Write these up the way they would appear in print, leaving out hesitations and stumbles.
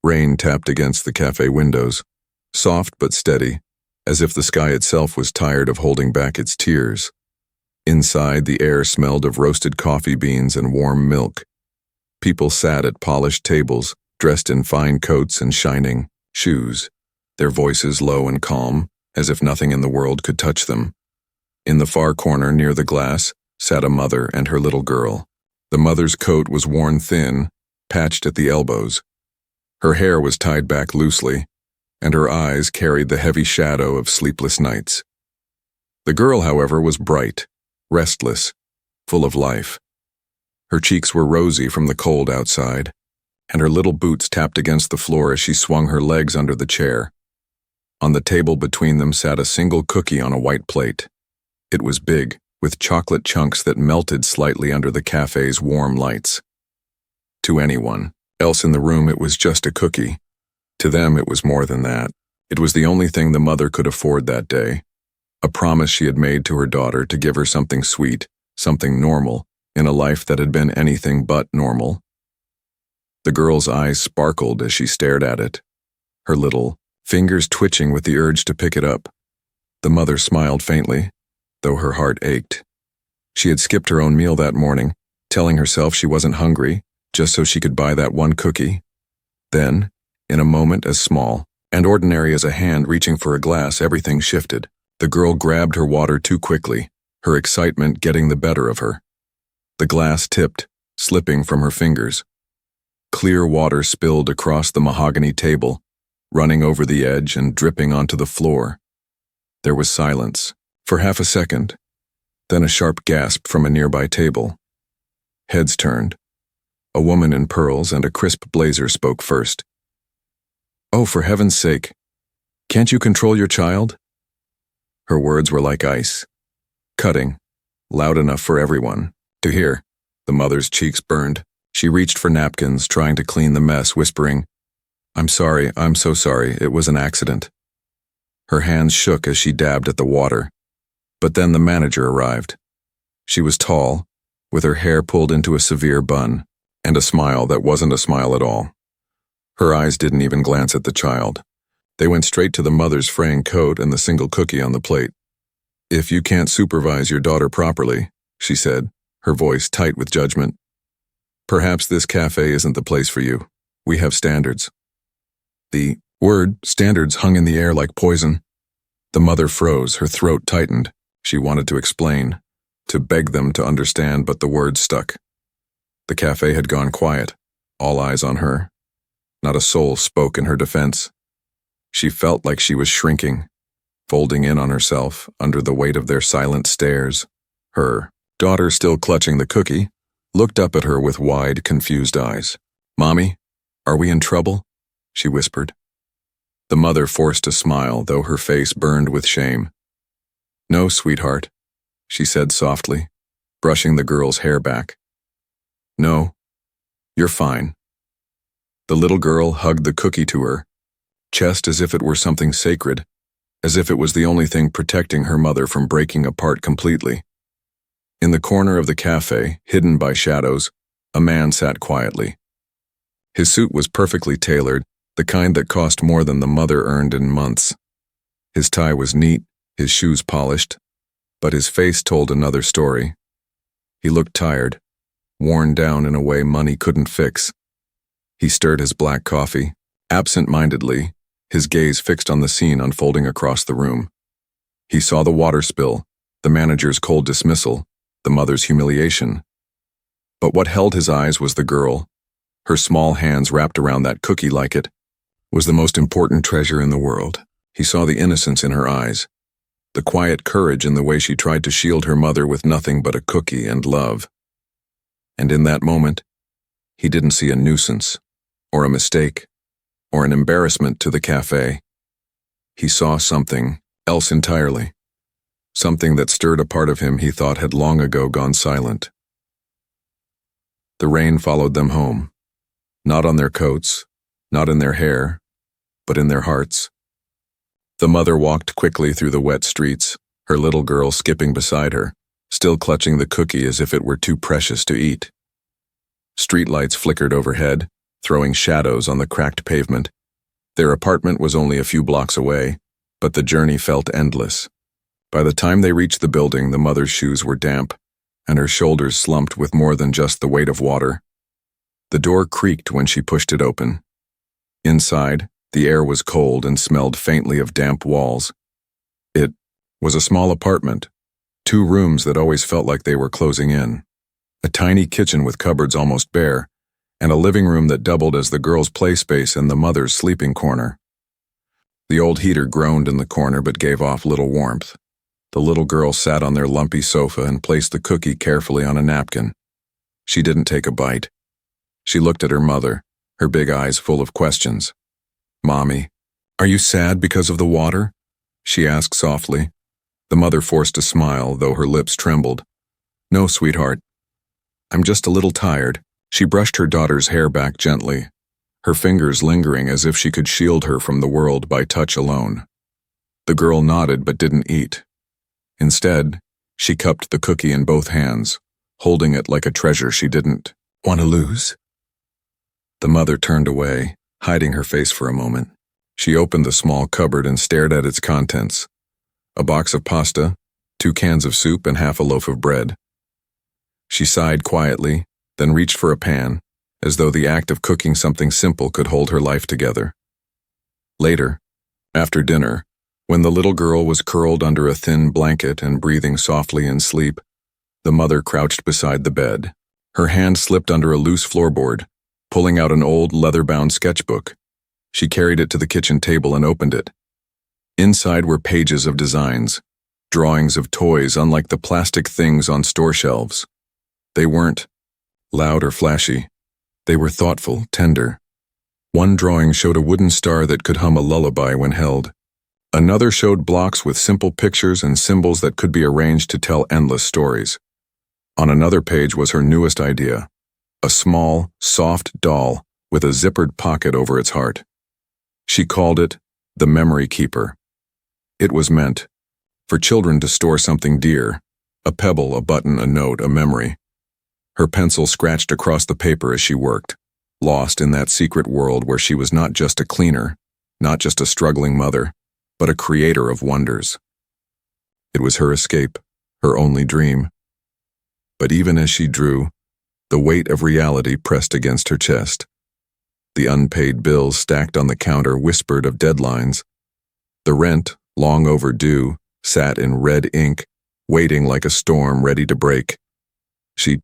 Rain tapped against the cafe windows, soft but steady, as if the sky itself was tired of holding back its tears. Inside, the air smelled of roasted coffee beans and warm milk. People sat at polished tables, dressed in fine coats and shining shoes, their voices low and calm, as if nothing in the world could touch them. In the far corner near the glass sat a mother and her little girl. The mother's coat was worn thin, patched at the elbows. Her hair was tied back loosely, and her eyes carried the heavy shadow of sleepless nights. The girl, however, was bright, restless, full of life. Her cheeks were rosy from the cold outside, and her little boots tapped against the floor as she swung her legs under the chair. On the table between them sat a single cookie on a white plate. It was big, with chocolate chunks that melted slightly under the cafe's warm lights. To anyone else in the room, it was just a cookie. To them, it was more than that. It was the only thing the mother could afford that day, a promise she had made to her daughter to give her something sweet, something normal, in a life that had been anything but normal. The girl's eyes sparkled as she stared at it, her little fingers twitching with the urge to pick it up. The mother smiled faintly, though her heart ached. She had skipped her own meal that morning, telling herself she wasn't hungry, just so she could buy that one cookie. Then, in a moment as small and ordinary as a hand reaching for a glass, everything shifted. The girl grabbed her water too quickly, her excitement getting the better of her. The glass tipped, slipping from her fingers. Clear water spilled across the mahogany table, running over the edge and dripping onto the floor. There was silence for half a second, then a sharp gasp from a nearby table. Heads turned. A woman in pearls and a crisp blazer spoke first. "Oh, for heaven's sake, can't you control your child?" Her words were like ice, cutting, loud enough for everyone to hear. The mother's cheeks burned. She reached for napkins, trying to clean the mess, whispering, I'm so sorry, it was an accident." Her hands shook as she dabbed at the water. But then the manager arrived. She was tall, with her hair pulled into a severe bun, and a smile that wasn't a smile at all. Her eyes didn't even glance at the child. They went straight to the mother's fraying coat and the single cookie on the plate. "If you can't supervise your daughter properly," she said, her voice tight with judgment, "perhaps this cafe isn't the place for you. We have standards." The word standards hung in the air like poison. The mother froze, her throat tightened. She wanted to explain, to beg them to understand, but the words stuck. The cafe had gone quiet, all eyes on her. Not a soul spoke in her defense. She felt like she was shrinking, folding in on herself under the weight of their silent stares. Her daughter, still clutching the cookie, looked up at her with wide, confused eyes. "Mommy, are we in trouble?" she whispered. The mother forced a smile, though her face burned with shame. "No, sweetheart," she said softly, brushing the girl's hair back. "No, you're fine." The little girl hugged the cookie to her chest as if it were something sacred, as if it was the only thing protecting her mother from breaking apart completely. In the corner of the cafe, hidden by shadows, a man sat quietly. His suit was perfectly tailored, the kind that cost more than the mother earned in months. His tie was neat, his shoes polished, but his face told another story. He looked tired, worn down in a way money couldn't fix. He stirred his black coffee, absent-mindedly, his gaze fixed on the scene unfolding across the room. He saw the water spill, the manager's cold dismissal, the mother's humiliation. But what held his eyes was the girl. Her small hands wrapped around that cookie like it was the most important treasure in the world. He saw the innocence in her eyes, the quiet courage in the way she tried to shield her mother with nothing but a cookie and love. And in that moment, he didn't see a nuisance, or a mistake, or an embarrassment to the cafe. He saw something else entirely, something that stirred a part of him he thought had long ago gone silent. The rain followed them home, not on their coats, not in their hair, but in their hearts. The mother walked quickly through the wet streets, her little girl skipping beside her, still clutching the cookie as if it were too precious to eat. Streetlights flickered overhead, throwing shadows on the cracked pavement. Their apartment was only a few blocks away, but the journey felt endless. By the time they reached the building, the mother's shoes were damp, and her shoulders slumped with more than just the weight of water. The door creaked when she pushed it open. Inside, the air was cold and smelled faintly of damp walls. It was a small apartment, 2 rooms that always felt like they were closing in, a tiny kitchen with cupboards almost bare, and a living room that doubled as the girl's play space and the mother's sleeping corner. The old heater groaned in the corner but gave off little warmth. The little girl sat on their lumpy sofa and placed the cookie carefully on a napkin. She didn't take a bite. She looked at her mother, her big eyes full of questions. "Mommy, are you sad because of the water?" she asked softly. The mother forced a smile, though her lips trembled. "No, sweetheart. I'm just a little tired." She brushed her daughter's hair back gently, her fingers lingering as if she could shield her from the world by touch alone. The girl nodded but didn't eat. Instead, she cupped the cookie in both hands, holding it like a treasure she didn't want to lose. The mother turned away, hiding her face for a moment. She opened the small cupboard and stared at its contents. A box of pasta, 2 cans of soup, and half a loaf of bread. She sighed quietly, then reached for a pan, as though the act of cooking something simple could hold her life together. Later, after dinner, when the little girl was curled under a thin blanket and breathing softly in sleep, the mother crouched beside the bed. Her hand slipped under a loose floorboard, pulling out an old leather-bound sketchbook. She carried it to the kitchen table and opened it. Inside were pages of designs, drawings of toys unlike the plastic things on store shelves. They weren't loud or flashy. They were thoughtful, tender. One drawing showed a wooden star that could hum a lullaby when held. Another showed blocks with simple pictures and symbols that could be arranged to tell endless stories. On another page was her newest idea, a small, soft doll with a zippered pocket over its heart. She called it the Memory Keeper. It was meant for children to store something dear, a pebble, a button, a note, a memory. Her pencil scratched across the paper as she worked, lost in that secret world where she was not just a cleaner, not just a struggling mother, but a creator of wonders. It was her escape, her only dream. But even as she drew, the weight of reality pressed against her chest. The unpaid bills stacked on the counter whispered of deadlines. The rent, long overdue, sat in red ink, waiting like a storm ready to break. She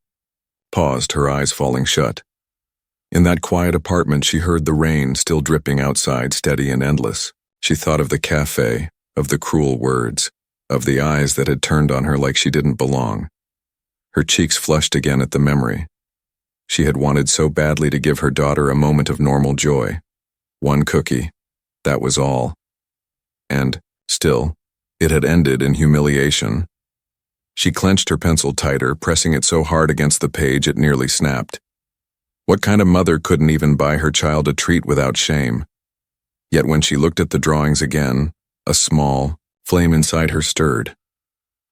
paused, her eyes falling shut. In that quiet apartment, she heard the rain still dripping outside, steady and endless. She thought of the cafe, of the cruel words, of the eyes that had turned on her like she didn't belong. Her cheeks flushed again at the memory. She had wanted so badly to give her daughter a moment of normal joy. One cookie, that was all. And, still, it had ended in humiliation. She clenched her pencil tighter, pressing it so hard against the page it nearly snapped. What kind of mother couldn't even buy her child a treat without shame? Yet when she looked at the drawings again, a small flame inside her stirred.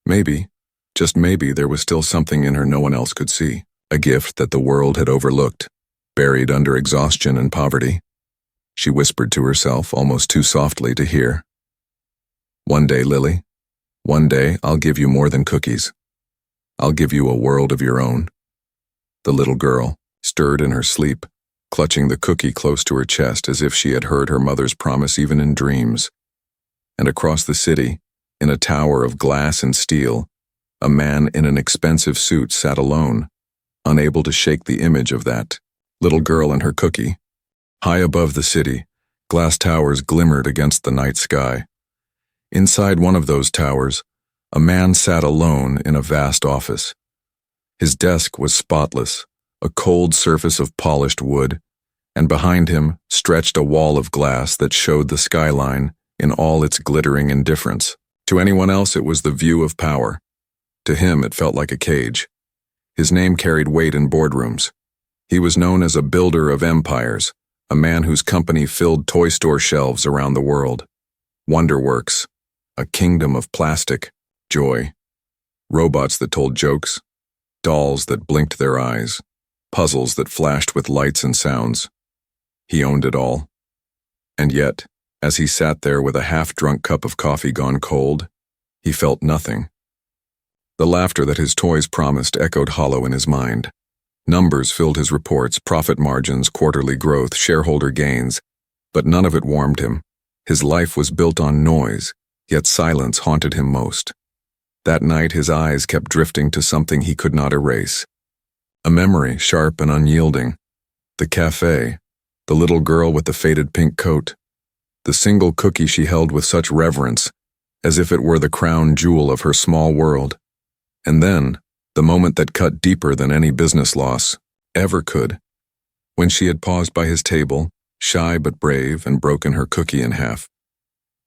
Maybe, just maybe, there was still something in her no one else could see, a gift that the world had overlooked, buried under exhaustion and poverty. She whispered to herself, almost too softly to hear. "One day, Lily, one day I'll give you more than cookies. I'll give you a world of your own." The little girl stirred in her sleep, clutching the cookie close to her chest as if she had heard her mother's promise even in dreams. And across the city, in a tower of glass and steel, a man in an expensive suit sat alone, unable to shake the image of that little girl and her cookie. High above the city, glass towers glimmered against the night sky. Inside one of those towers, a man sat alone in a vast office. His desk was spotless, a cold surface of polished wood, and behind him stretched a wall of glass that showed the skyline in all its glittering indifference. To anyone else, it was the view of power. To him, it felt like a cage. His name carried weight in boardrooms. He was known as a builder of empires, a man whose company filled toy store shelves around the world. Wonderworks, a kingdom of plastic, joy. Robots that told jokes, dolls that blinked their eyes, puzzles that flashed with lights and sounds. He owned it all. And yet, as he sat there with a half-drunk cup of coffee gone cold, he felt nothing. The laughter that his toys promised echoed hollow in his mind. Numbers filled his reports, profit margins, quarterly growth, shareholder gains, but none of it warmed him. His life was built on noise, yet silence haunted him most. That night his eyes kept drifting to something he could not erase. A memory, sharp and unyielding. The cafe, the little girl with the faded pink coat, the single cookie she held with such reverence, as if it were the crown jewel of her small world. And then, the moment that cut deeper than any business loss ever could, when she had paused by his table, shy but brave, and broken her cookie in half.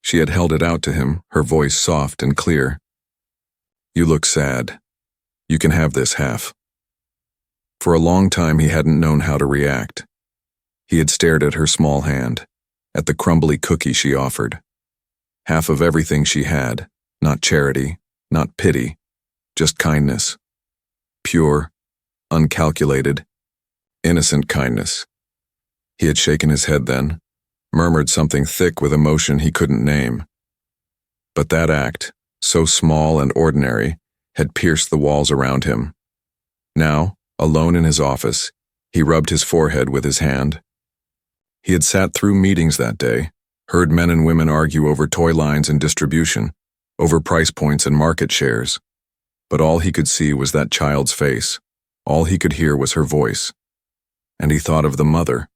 She had held it out to him, her voice soft and clear. "You look sad. You can have this half." For a long time he hadn't known how to react. He had stared at her small hand, at the crumbly cookie she offered. Half of everything she had, not charity, not pity, just kindness. Pure, uncalculated, innocent kindness. He had shaken his head then, murmured something thick with emotion he couldn't name. But that act, so small and ordinary, had pierced the walls around him. Now, alone in his office, he rubbed his forehead with his hand. He had sat through meetings that day, heard men and women argue over toy lines and distribution, over price points and market shares. But all he could see was that child's face. All he could hear was her voice. And he thought of the mother.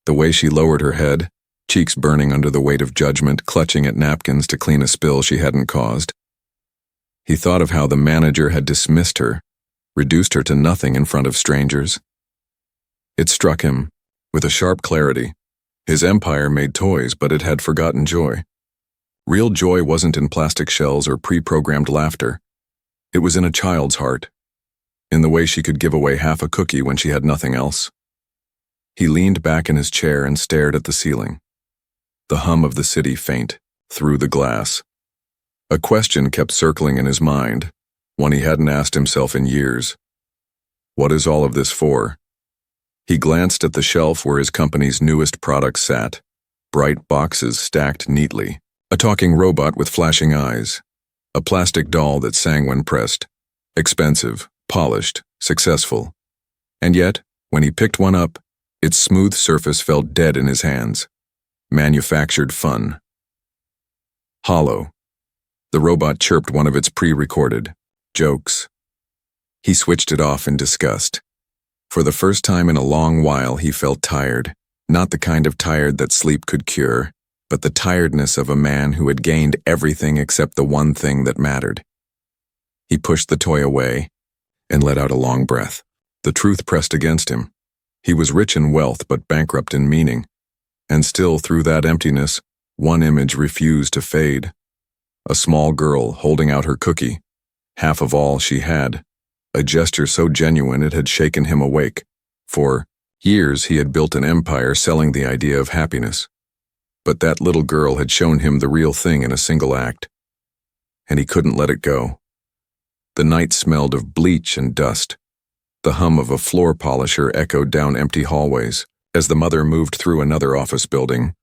The way she lowered her head, cheeks burning under the weight of judgment, clutching at napkins to clean a spill she hadn't caused. He thought of how the manager had dismissed her, reduced her to nothing in front of strangers. It struck him, with a sharp clarity. His empire made toys, but it had forgotten joy. Real joy wasn't in plastic shells or pre-programmed laughter. It was in a child's heart, in the way she could give away half a cookie when she had nothing else. He leaned back in his chair and stared at the ceiling. The hum of the city faint, through the glass. A question kept circling in his mind, one he hadn't asked himself in years. What is all of this for? He glanced at the shelf where his company's newest products sat, bright boxes stacked neatly, a talking robot with flashing eyes, a plastic doll that sang when pressed, expensive, polished, successful. And yet, when he picked one up, its smooth surface felt dead in his hands. Manufactured fun. Hollow. The robot chirped one of its pre-recorded jokes. He switched it off in disgust. For the first time in a long while he felt tired, not the kind of tired that sleep could cure, but the tiredness of a man who had gained everything except the one thing that mattered. He pushed the toy away and let out a long breath. The truth pressed against him. He was rich in wealth but bankrupt in meaning. And still, through that emptiness, one image refused to fade. A small girl holding out her cookie, half of all she had. A gesture so genuine it had shaken him awake. For years he had built an empire selling the idea of happiness. But that little girl had shown him the real thing in a single act. And he couldn't let it go. The night smelled of bleach and dust. The hum of a floor polisher echoed down empty hallways as the mother moved through another office building,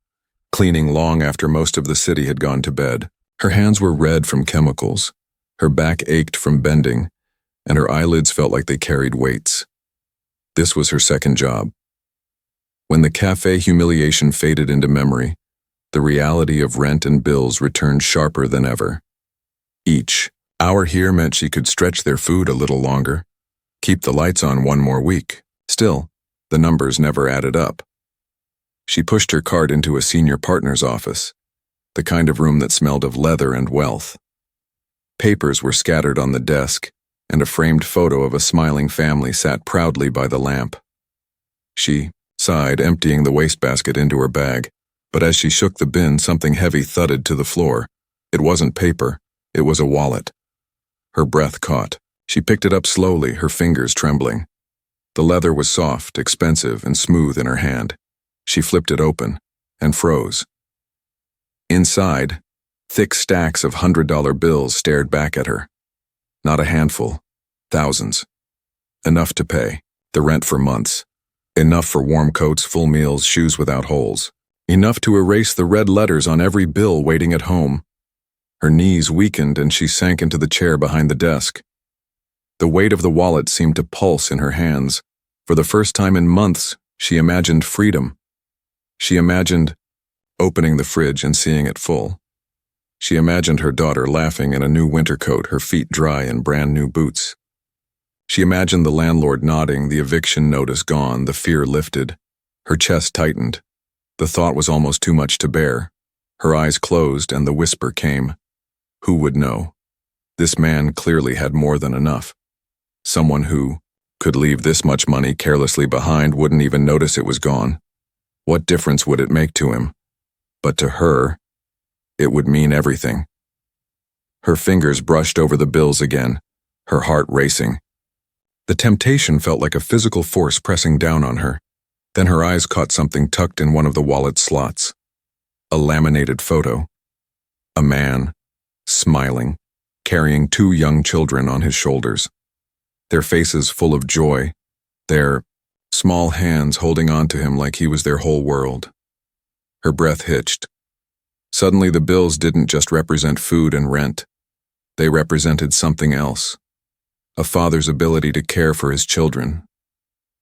cleaning long after most of the city had gone to bed. Her hands were red from chemicals, her back ached from bending, and her eyelids felt like they carried weights. This was her second job. When the cafe humiliation faded into memory, the reality of rent and bills returned sharper than ever. Each hour here meant she could stretch their food a little longer, keep the lights on one more week. Still, the numbers never added up. She pushed her cart into a senior partner's office, the kind of room that smelled of leather and wealth. Papers were scattered on the desk, and a framed photo of a smiling family sat proudly by the lamp. She sighed, emptying the wastebasket into her bag, but as she shook the bin, something heavy thudded to the floor. It wasn't paper, it was a wallet. Her breath caught. She picked it up slowly, her fingers trembling. The leather was soft, expensive, and smooth in her hand. She flipped it open and froze. Inside, thick stacks of $100 bills stared back at her. Not a handful, thousands. Enough to pay the rent for months, Enough for warm coats, full meals, shoes without holes. Enough to erase the red letters on every bill waiting at home. Her knees weakened and she sank into the chair behind the desk. The weight of the wallet seemed to pulse in her hands. For the first time in months, she imagined freedom. She imagined opening the fridge and seeing it full. She imagined her daughter laughing in a new winter coat, her feet dry in brand new boots. She imagined the landlord nodding, the eviction notice gone, the fear lifted. Her chest tightened. The thought was almost too much to bear. Her eyes closed and the whisper came. Who would know? This man clearly had more than enough. Someone who could leave this much money carelessly behind wouldn't even notice it was gone. What difference would it make to him? But to her, it would mean everything. Her fingers brushed over the bills again, her heart racing. The temptation felt like a physical force pressing down on her. Then her eyes caught something tucked in one of the wallet's slots. A laminated photo. A man, smiling, carrying two young children on his shoulders. Their faces full of joy, their small hands holding on to him like he was their whole world. Her breath hitched. Suddenly the bills didn't just represent food and rent. They represented something else. A father's ability to care for his children.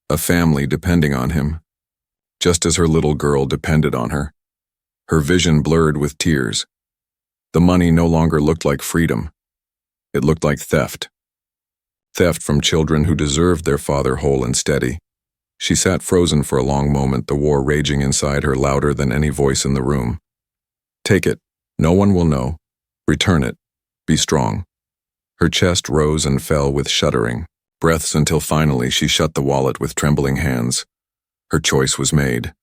A family depending on him. Just as her little girl depended on her. Her vision blurred with tears. The money no longer looked like freedom. It looked like theft. Theft from children who deserved their father whole and steady. She sat frozen for a long moment, the war raging inside her louder than any voice in the room. Take it. No one will know. Return it. Be strong. Her chest rose and fell with shuddering breaths until finally she shut the wallet with trembling hands. Her choice was made.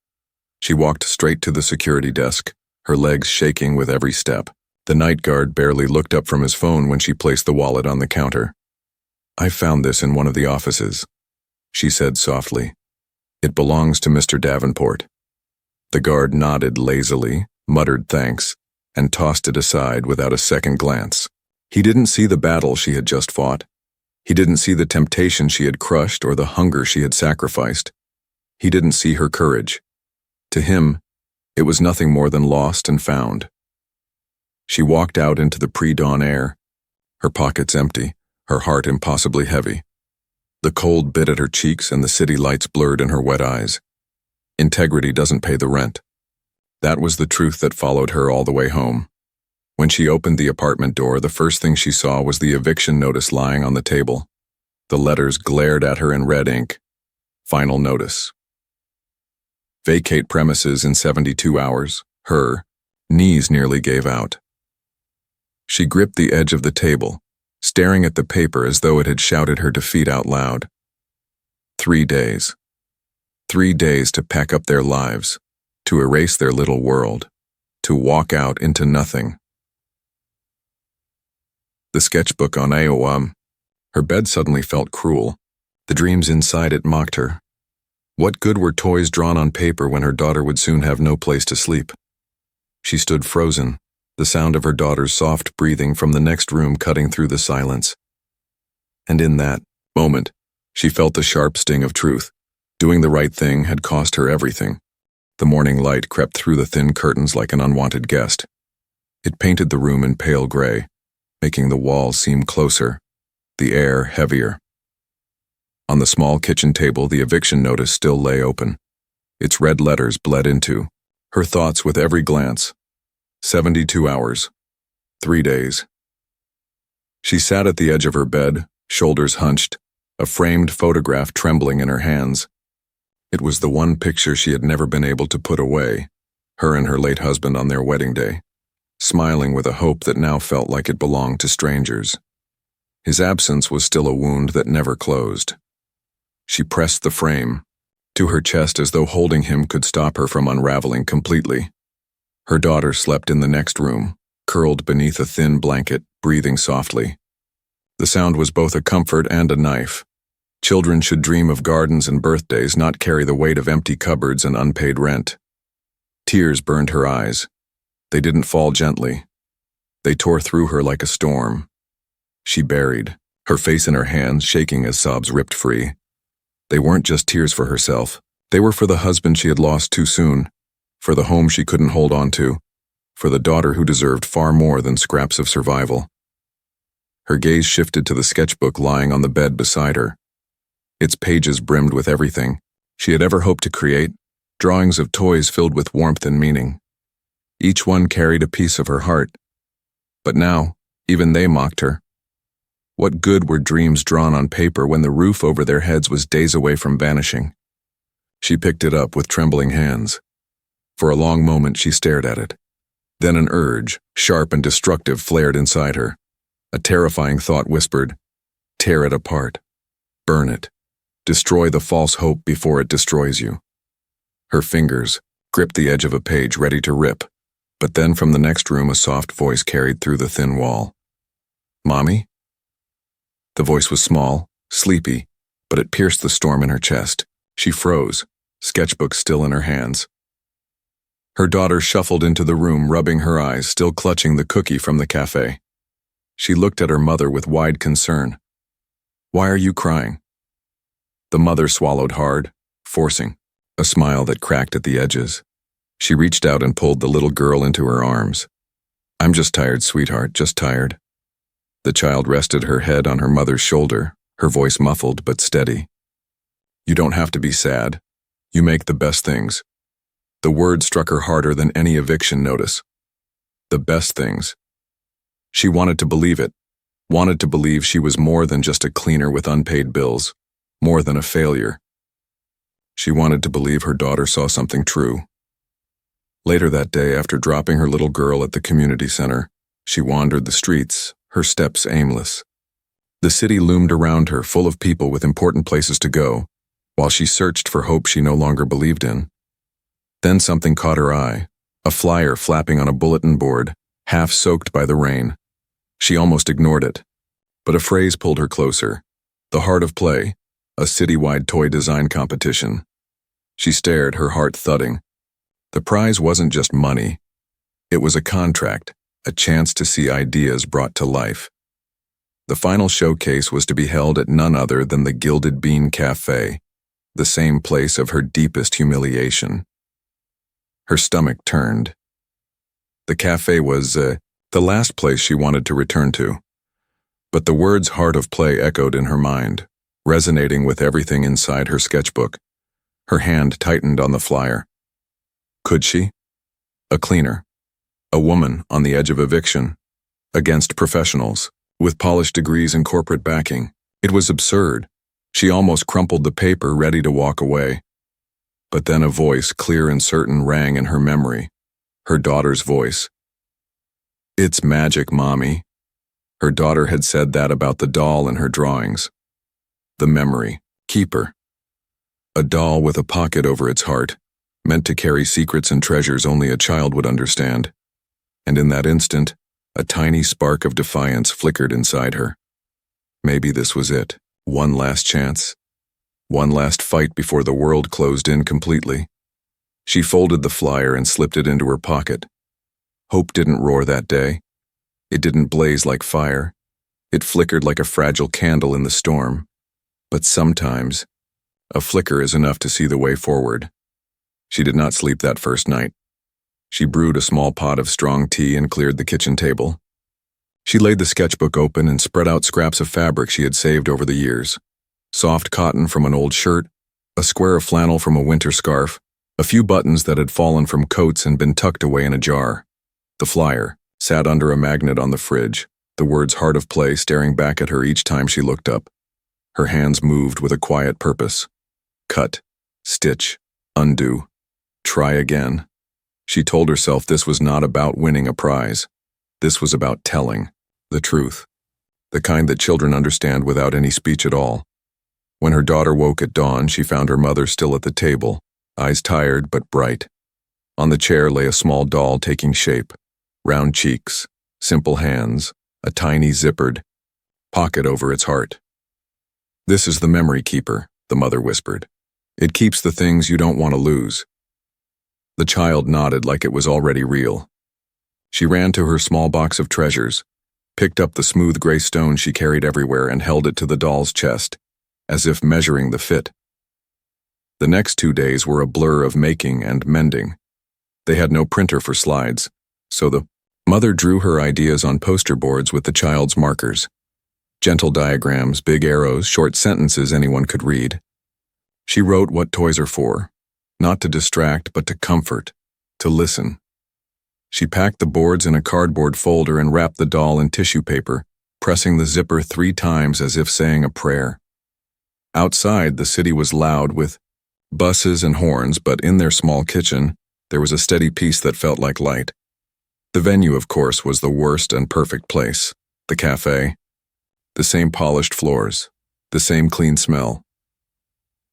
She walked straight to the security desk, her legs shaking with every step. The night guard barely looked up from his phone when she placed the wallet on the counter. I found this in one of the offices, she said softly. It belongs to Mr. Davenport. The guard nodded lazily, muttered thanks, and tossed it aside without a second glance. He didn't see the battle she had just fought. He didn't see the temptation she had crushed or the hunger she had sacrificed. He didn't see her courage. To him, it was nothing more than lost and found. She walked out into the pre-dawn air, her pockets empty, her heart impossibly heavy. The cold bit at her cheeks and the city lights blurred in her wet eyes. Integrity doesn't pay the rent. That was the truth that followed her all the way home. When she opened the apartment door, the first thing she saw was the eviction notice lying on the table. The letters glared at her in red ink. Final notice. Vacate premises in 72 hours. Her knees nearly gave out. She gripped the edge of the table, staring at the paper as though it had shouted her defeat out loud. 3 days. 3 days to pack up their lives, to erase their little world, to walk out into nothing. The sketchbook on AOM. Her bed suddenly felt cruel. The dreams inside it mocked her. What good were toys drawn on paper when her daughter would soon have no place to sleep? She stood frozen, the sound of her daughter's soft breathing from the next room cutting through the silence. And in that moment, she felt the sharp sting of truth. Doing the right thing had cost her everything. The morning light crept through the thin curtains like an unwanted guest. It painted the room in pale gray, making the walls seem closer, the air heavier. On the small kitchen table, the eviction notice still lay open. Its red letters bled into her thoughts with every glance. 72 hours. 3 days. She sat at the edge of her bed, shoulders hunched, a framed photograph trembling in her hands. It was the one picture she had never been able to put away, her and her late husband on their wedding day, smiling with a hope that now felt like it belonged to strangers. His absence was still a wound that never closed. She pressed the frame to her chest as though holding him could stop her from unraveling completely. Her daughter slept in the next room, curled beneath a thin blanket, breathing softly. The sound was both a comfort and a knife. Children should dream of gardens and birthdays, not carry the weight of empty cupboards and unpaid rent. Tears burned her eyes. They didn't fall gently. They tore through her like a storm. She buried, her face in her hands shaking as sobs ripped free. They weren't just tears for herself. They were for the husband she had lost too soon, for the home she couldn't hold on to, for the daughter who deserved far more than scraps of survival. Her gaze shifted to the sketchbook lying on the bed beside her. Its pages brimmed with everything she had ever hoped to create, drawings of toys filled with warmth and meaning. Each one carried a piece of her heart. But now, even they mocked her. What good were dreams drawn on paper when the roof over their heads was days away from vanishing? She picked it up with trembling hands. For a long moment she stared at it. Then an urge, sharp and destructive, flared inside her. A terrifying thought whispered, "Tear it apart. Burn it. Destroy the false hope before it destroys you." Her fingers gripped the edge of a page, ready to rip, but then from the next room a soft voice carried through the thin wall. "Mommy?" The voice was small, sleepy, but it pierced the storm in her chest. She froze, sketchbook still in her hands. Her daughter shuffled into the room, rubbing her eyes, still clutching the cookie from the cafe. She looked at her mother with wide concern. "Why are you crying?" The mother swallowed hard, forcing a smile that cracked at the edges. She reached out and pulled the little girl into her arms. "I'm just tired, sweetheart, just tired." The child rested her head on her mother's shoulder, her voice muffled but steady. "You don't have to be sad. You make the best things." The word struck her harder than any eviction notice. The best things. She wanted to believe it, wanted to believe she was more than just a cleaner with unpaid bills, more than a failure. She wanted to believe her daughter saw something true. Later that day, after dropping her little girl at the community center, she wandered the streets, her steps aimless. The city loomed around her, full of people with important places to go, while she searched for hope she no longer believed in. Then something caught her eye, a flyer flapping on a bulletin board, half soaked by the rain. She almost ignored it, but a phrase pulled her closer. The Heart of Play, a citywide toy design competition. She stared, her heart thudding. The prize wasn't just money. It was a contract, a chance to see ideas brought to life. The final showcase was to be held at none other than the Gilded Bean Cafe, the same place of her deepest humiliation. Her stomach turned. The cafe was, the last place she wanted to return to. But the words Heart of Play echoed in her mind, resonating with everything inside her sketchbook. Her hand tightened on the flyer. Could she? A cleaner. A woman on the edge of eviction. Against professionals, with polished degrees and corporate backing. It was absurd. She almost crumpled the paper, ready to walk away. But then a voice, clear and certain, rang in her memory. Her daughter's voice. "It's magic, Mommy." Her daughter had said that about the doll in her drawings. The memory keeper. A doll with a pocket over its heart, meant to carry secrets and treasures only a child would understand. And in that instant, a tiny spark of defiance flickered inside her. Maybe this was it. One last chance. One last fight before the world closed in completely. She folded the flyer and slipped it into her pocket. Hope didn't roar that day. It didn't blaze like fire. It flickered like a fragile candle in the storm. But sometimes, a flicker is enough to see the way forward. She did not sleep that first night. She brewed a small pot of strong tea and cleared the kitchen table. She laid the sketchbook open and spread out scraps of fabric she had saved over the years. Soft cotton from an old shirt, a square of flannel from a winter scarf, a few buttons that had fallen from coats and been tucked away in a jar. The flyer sat under a magnet on the fridge, the words Heart of Play staring back at her each time she looked up. Her hands moved with a quiet purpose. Cut, stitch, undo, try again. She told herself this was not about winning a prize. This was about telling the truth, the kind that children understand without any speech at all. When her daughter woke at dawn, she found her mother still at the table, eyes tired but bright. On the chair lay a small doll taking shape, round cheeks, simple hands, a tiny zippered pocket over its heart. "This is the memory keeper," the mother whispered. "It keeps the things you don't want to lose." The child nodded like it was already real. She ran to her small box of treasures, picked up the smooth gray stone she carried everywhere and held it to the doll's chest, as if measuring the fit. The next 2 days were a blur of making and mending. They had no printer for slides, so the mother drew her ideas on poster boards with the child's markers. Gentle diagrams, big arrows, short sentences anyone could read. She wrote what toys are for, not to distract but to comfort, to listen. She packed the boards in a cardboard folder and wrapped the doll in tissue paper, pressing the zipper 3 times as if saying a prayer. Outside, the city was loud with buses and horns, but in their small kitchen, there was a steady peace that felt like light. The venue, of course, was the worst and perfect place, the cafe. The same polished floors, the same clean smell.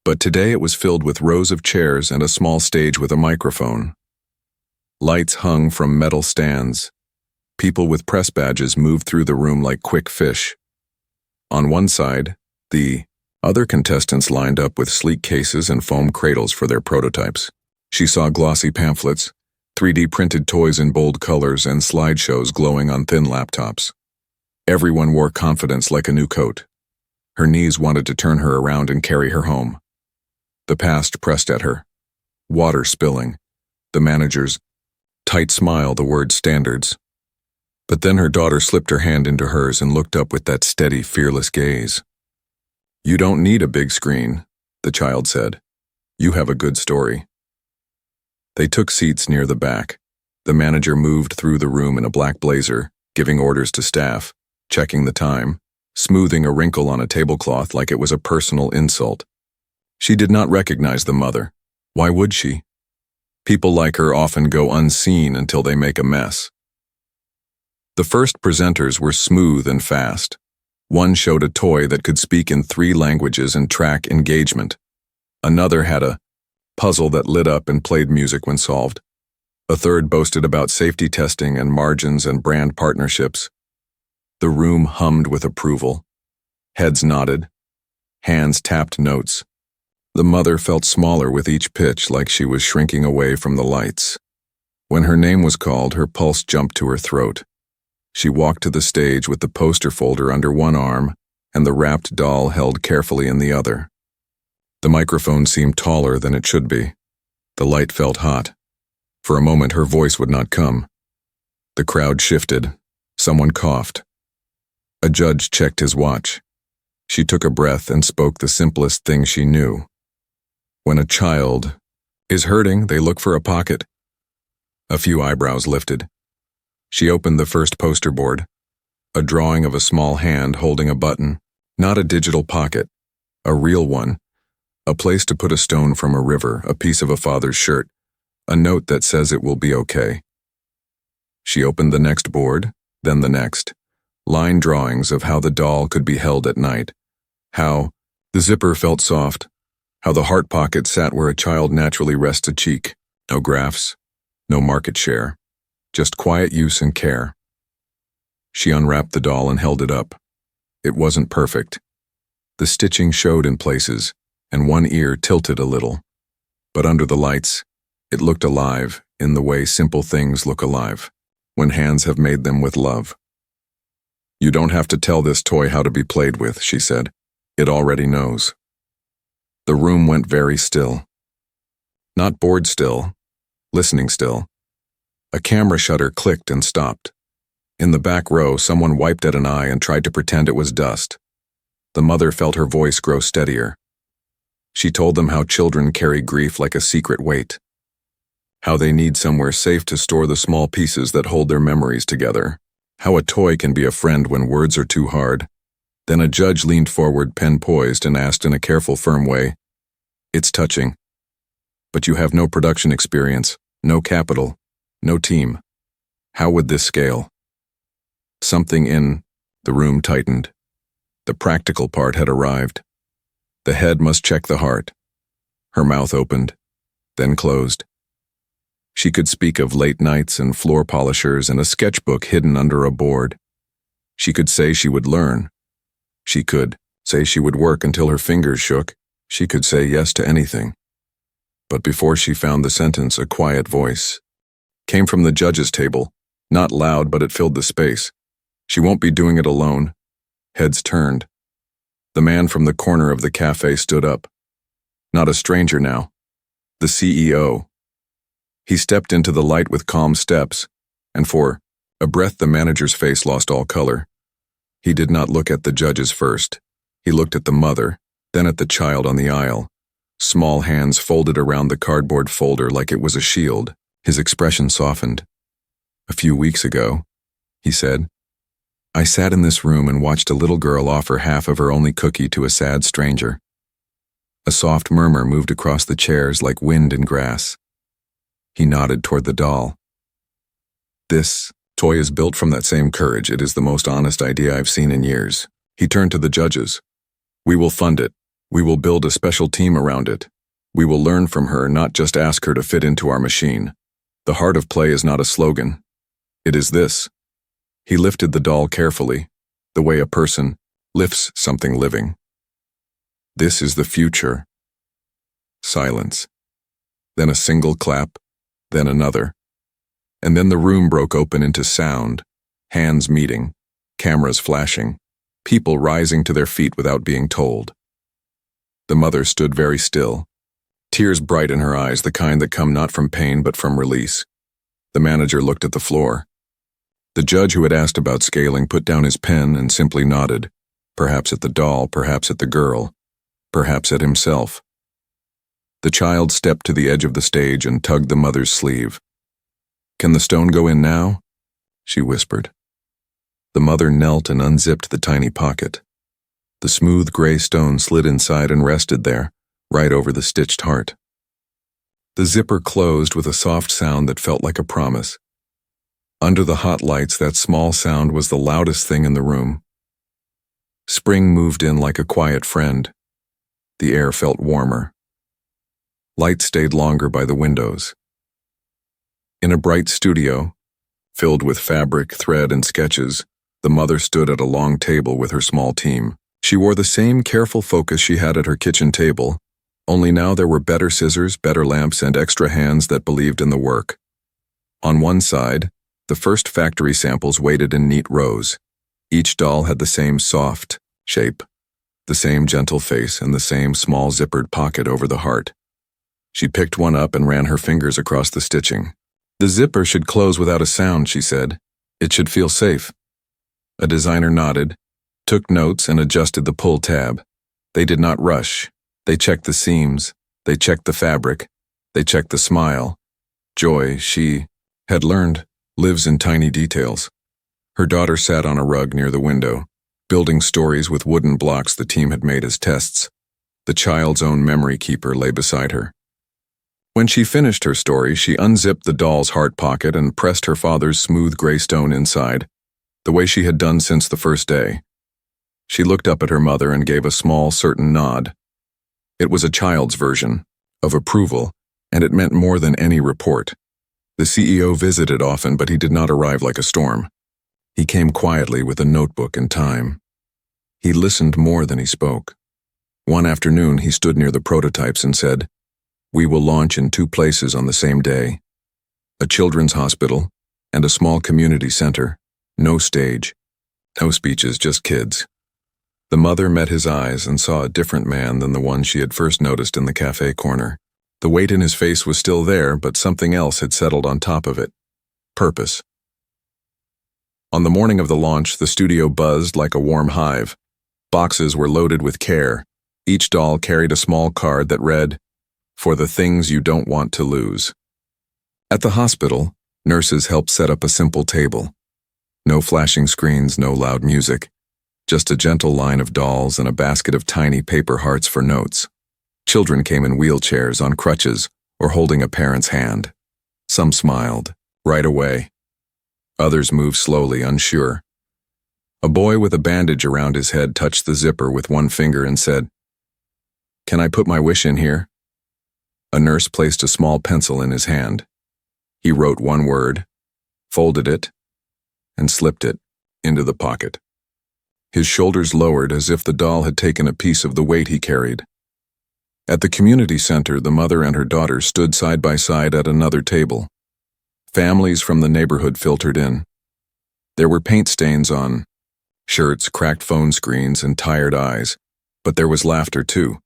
But today it was filled with rows of chairs and a small stage with a microphone. Lights hung from metal stands. People with press badges moved through the room like quick fish. On one side, the other contestants lined up with sleek cases and foam cradles for their prototypes. She saw glossy pamphlets, 3D printed toys in bold colors, and slideshows glowing on thin laptops. Everyone wore confidence like a new coat. Her knees wanted to turn her around and carry her home. The past pressed at her. Water spilling. The manager's tight smile, the word standards. But then her daughter slipped her hand into hers and looked up with that steady, fearless gaze. "You don't need a big screen," the child said. "You have a good story." They took seats near the back. The manager moved through the room in a black blazer, giving orders to staff, checking the time, smoothing a wrinkle on a tablecloth like it was a personal insult. She did not recognize the mother. Why would she? People like her often go unseen until they make a mess. The first presenters were smooth and fast. One showed a toy that could speak in 3 languages and track engagement. Another had a puzzle that lit up and played music when solved. A third boasted about safety testing and margins and brand partnerships. The room hummed with approval. Heads nodded. Hands tapped notes. The mother felt smaller with each pitch, like she was shrinking away from the lights. When her name was called, her pulse jumped to her throat. She walked to the stage with the poster folder under one arm and the wrapped doll held carefully in the other. The microphone seemed taller than it should be. The light felt hot. For a moment, her voice would not come. The crowd shifted. Someone coughed. A judge checked his watch. She took a breath and spoke the simplest thing she knew. When a child is hurting, they look for a pocket. A few eyebrows lifted. She opened the first poster board. A drawing of a small hand holding a button. Not a digital pocket. A real one. A place to put a stone from a river, a piece of a father's shirt. A note that says it will be okay. She opened the next board, then the next. Line drawings of how the doll could be held at night. How the zipper felt soft. How the heart pocket sat where a child naturally rests a cheek. No graphs, no market share. Just quiet use and care. She unwrapped the doll and held it up. It wasn't perfect. The stitching showed in places, and one ear tilted a little. But under the lights, it looked alive in the way simple things look alive, when hands have made them with love. "You don't have to tell this toy how to be played with," she said. "It already knows." The room went very still. Not bored still, listening still. A camera shutter clicked and stopped. In the back row, someone wiped at an eye and tried to pretend it was dust. The mother felt her voice grow steadier. She told them how children carry grief like a secret weight. How they need somewhere safe to store the small pieces that hold their memories together. How a toy can be a friend when words are too hard. Then a judge leaned forward, pen poised, and asked in a careful, firm way, "It's touching. But you have no production experience, no capital, no team. How would this scale?" Something in the room tightened. The practical part had arrived. The head must check the heart. Her mouth opened, then closed. She could speak of late nights and floor polishers and a sketchbook hidden under a board. She could say she would learn. She could say she would work until her fingers shook. She could say yes to anything. But before she found the sentence, a quiet voice came from the judge's table, not loud, but it filled the space. "She won't be doing it alone." Heads turned. The man from the corner of the cafe stood up. Not a stranger now. The CEO. He stepped into the light with calm steps, and for a breath the manager's face lost all color. He did not look at the judges first. He looked at the mother, then at the child on the aisle, small hands folded around the cardboard folder like it was a shield. His expression softened. "A few weeks ago," he said, "I sat in this room and watched a little girl offer half of her only cookie to a sad stranger." A soft murmur moved across the chairs like wind in grass. He nodded toward the doll. "This toy is built from that same courage. It is the most honest idea I've seen in years." He turned to the judges. "We will fund it. We will build a special team around it. We will learn from her, not just ask her to fit into our machine. The heart of play is not a slogan. It is this." He lifted the doll carefully, the way a person lifts something living. "This is the future." Silence. Then a single clap, then another. And then the room broke open into sound, hands meeting, cameras flashing, people rising to their feet without being told. The mother stood very still, tears bright in her eyes, the kind that come not from pain but from release. The manager looked at the floor. The judge who had asked about scaling put down his pen and simply nodded, perhaps at the doll, perhaps at the girl, perhaps at himself. The child stepped to the edge of the stage and tugged the mother's sleeve. "Can the stone go in now?" she whispered. The mother knelt and unzipped the tiny pocket. The smooth gray stone slid inside and rested there, right over the stitched heart. The zipper closed with a soft sound that felt like a promise. Under the hot lights, that small sound was the loudest thing in the room. Spring moved in like a quiet friend. The air felt warmer. Light stayed longer by the windows. In a bright studio, filled with fabric, thread, and sketches, the mother stood at a long table with her small team. She wore the same careful focus she had at her kitchen table, only now there were better scissors, better lamps, and extra hands that believed in the work. On one side, the first factory samples waited in neat rows. Each doll had the same soft shape, the same gentle face, and the same small zippered pocket over the heart. She picked one up and ran her fingers across the stitching. "The zipper should close without a sound," she said. "It should feel safe." A designer nodded, took notes, and adjusted the pull tab. They did not rush. They checked the seams. They checked the fabric. They checked the smile. Joy, she had learned, lives in tiny details. Her daughter sat on a rug near the window, building stories with wooden blocks the team had made as tests. The child's own memory keeper lay beside her. When she finished her story, she unzipped the doll's heart pocket and pressed her father's smooth gray stone inside, the way she had done since the first day. She looked up at her mother and gave a small, certain nod. It was a child's version of approval, and it meant more than any report. The CEO visited often, but he did not arrive like a storm. He came quietly with a notebook and time. He listened more than he spoke. One afternoon, he stood near the prototypes and said, "We will launch in 2 places on the same day. A children's hospital and a small community center. No stage, no speeches, just kids." The mother met his eyes and saw a different man than the one she had first noticed in the cafe corner. The weight in his face was still there, but something else had settled on top of it. Purpose. On the morning of the launch, the studio buzzed like a warm hive. Boxes were loaded with care. Each doll carried a small card that read, "For the things you don't want to lose." At the hospital, nurses helped set up a simple table. No flashing screens, no loud music. Just a gentle line of dolls and a basket of tiny paper hearts for notes. Children came in wheelchairs, on crutches, or holding a parent's hand. Some smiled, right away. Others moved slowly, unsure. A boy with a bandage around his head touched the zipper with one finger and said, "Can I put my wish in here?" A nurse placed a small pencil in his hand. He wrote one word, folded it, and slipped it into the pocket. His shoulders lowered as if the doll had taken a piece of the weight he carried. At the community center, the mother and her daughter stood side by side at another table. Families from the neighborhood filtered in. There were paint stains on shirts, cracked phone screens, and tired eyes, but there was laughter too.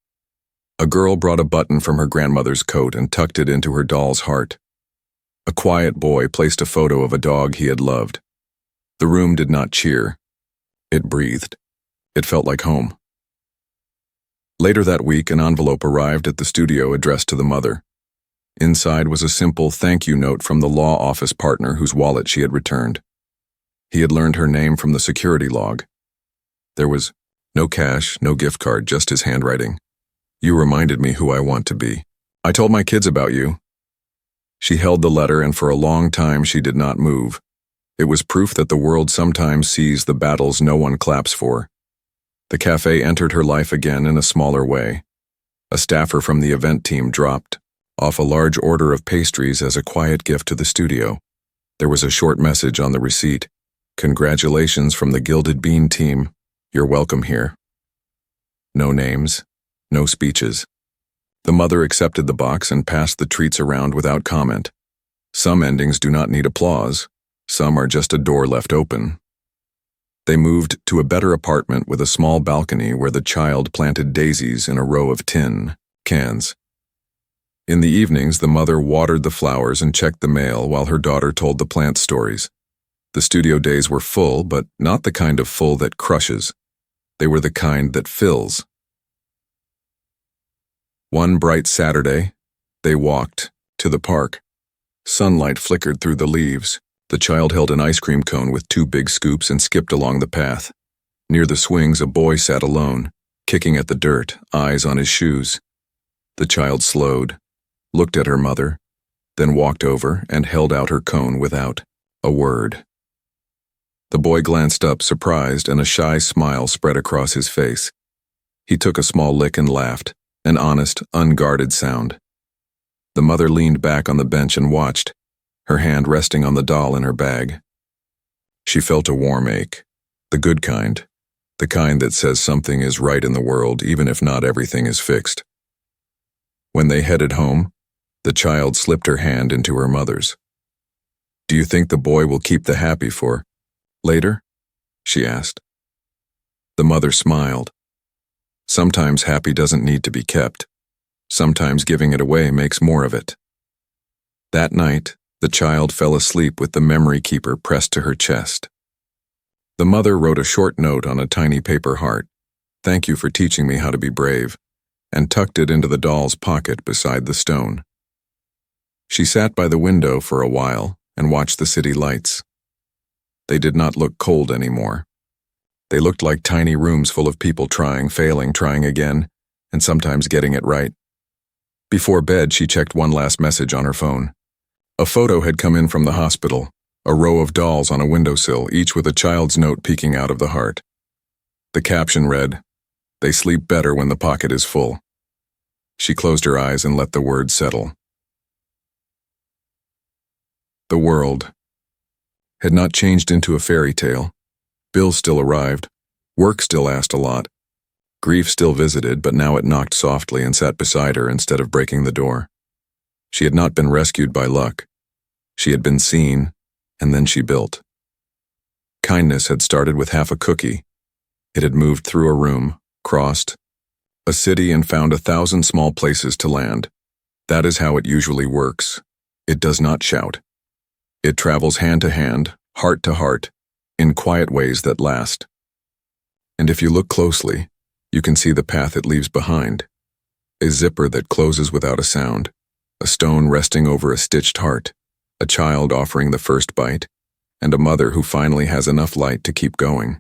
A girl brought a button from her grandmother's coat and tucked it into her doll's heart. A quiet boy placed a photo of a dog he had loved. The room did not cheer. It breathed. It felt like home. Later that week, an envelope arrived at the studio addressed to the mother. Inside was a simple thank you note from the law office partner whose wallet she had returned. He had learned her name from the security log. There was no cash, no gift card, just his handwriting. You reminded me who I want to be. I told my kids about you. She held the letter, and for a long time she did not move. It was proof that the world sometimes sees the battles no one claps for. The cafe entered her life again in a smaller way. A staffer from the event team dropped off a large order of pastries as a quiet gift to the studio. There was a short message on the receipt. Congratulations from the Gilded Bean team. You're welcome here. No names, no speeches. The mother accepted the box and passed the treats around without comment. Some endings do not need applause. Some are just a door left open. They moved to a better apartment with a small balcony where the child planted daisies in a row of tin cans. In the evenings, the mother watered the flowers and checked the mail while her daughter told the plant stories. The studio days were full, but not the kind of full that crushes. They were the kind that fills. One bright Saturday, they walked to the park. Sunlight flickered through the leaves. The child held an ice cream cone with 2 big scoops and skipped along the path. Near the swings, a boy sat alone, kicking at the dirt, eyes on his shoes. The child slowed, looked at her mother, then walked over and held out her cone without a word. The boy glanced up, surprised, and a shy smile spread across his face. He took a small lick and laughed, an honest, unguarded sound. The mother leaned back on the bench and watched, her hand resting on the doll in her bag. She felt a warm ache, the good kind, the kind that says something is right in the world even if not everything is fixed. When they headed home, the child slipped her hand into her mother's. Do you think the boy will keep the happy for later? She asked. The mother smiled. Sometimes happy doesn't need to be kept. Sometimes giving it away makes more of it. That night, the child fell asleep with the memory keeper pressed to her chest. The mother wrote a short note on a tiny paper heart. Thank you for teaching me how to be brave, and tucked it into the doll's pocket beside the stone. She sat by the window for a while and watched the city lights. They did not look cold anymore. They looked like tiny rooms full of people trying, failing, trying again, and sometimes getting it right. Before bed, she checked one last message on her phone. A photo had come in from the hospital, a row of dolls on a windowsill, each with a child's note peeking out of the heart. The caption read, "They sleep better when the pocket is full." She closed her eyes and let the words settle. The world had not changed into a fairy tale. Bills still arrived. Work still asked a lot. Grief still visited, but now it knocked softly and sat beside her instead of breaking the door. She had not been rescued by luck. She had been seen, and then she built. Kindness had started with half a cookie. It had moved through a room, crossed a city, and found 1,000 small places to land. That is how it usually works. It does not shout. It travels hand to hand, heart to heart, in quiet ways that last. And if you look closely, you can see the path it leaves behind. A zipper that closes without a sound, a stone resting over a stitched heart, a child offering the first bite, and a mother who finally has enough light to keep going.